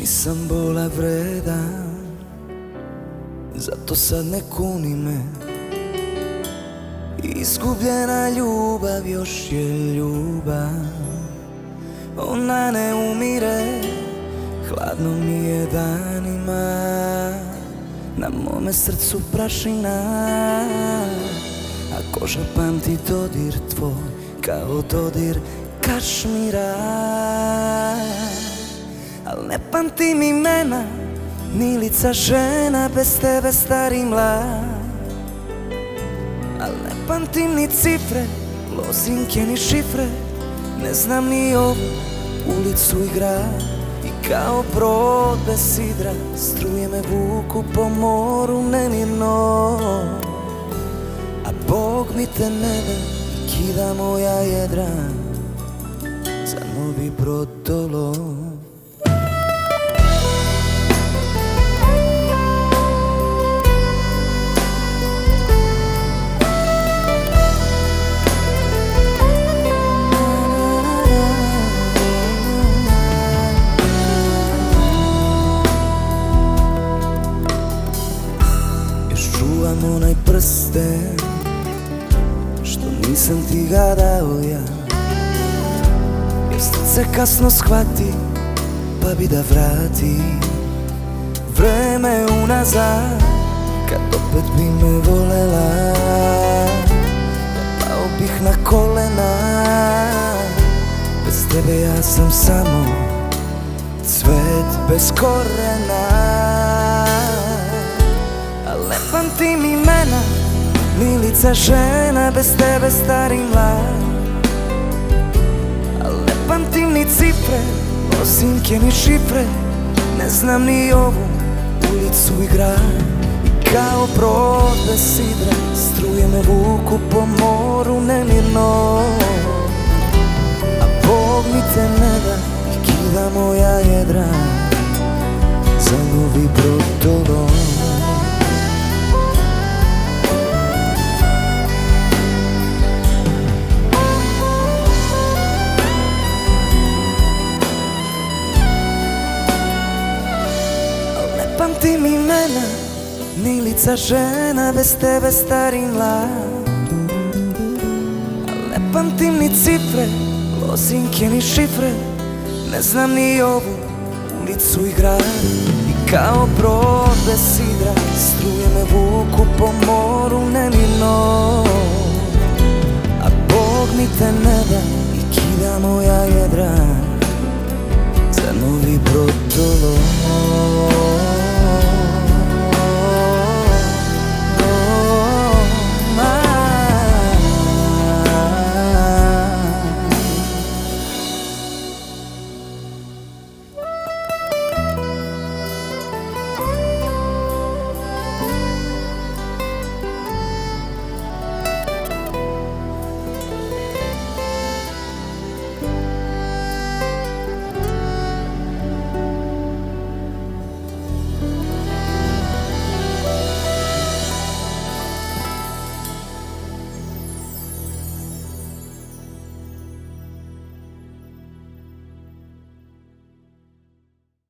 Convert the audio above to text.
Nisam bola vredan, zato sad ne kuni me. Izgubljena ljubav još je ljubav. Ona ne umire, hladno mi je danima. Na mome srcu prašina, a koža pamti dodir tvoj kao dodir kašmira. Al ne pamtim imena, ni lica žena bez tebe stari mlad. Al ne pamtim ni cifre, lozinke ni šifre, ne znam ni ovu ulicu i grad. I kao brod bez sidra, struje me vuku po moru nemirno. A Bog mi te ne da i kida moja jedra za novi brodolov. Čuvam onaj prsten što nisam ti ga dao ja, jer srce kasno shvati pa bi da vrati vreme unazad. Kad opet bi me volela, pao bih na kolena. Bez tebe ja sam samo cvet bez korena. Ne pamtim imena, ni lica žena bez tebe stari mlad. Al ne pamtim ni cifre, lozinke ni šifre, ne znam ni ovu ulicu i grad. I kao brod bez sidra, struje me vuku po moru nemirno. A Bog mi te ne da i kida moja jedra za novi brodolov. Ne pamtim imena, ni lica žena bez tebe stari mlad. Al ne pamtim ni cifre, lozinke ni šifre, ne znam ni ovu ulicu i grad. I kao brod bez sidra, struje me vuku po moru nemirno. A Bog mi te ne da i kida moja jedra za novi brod.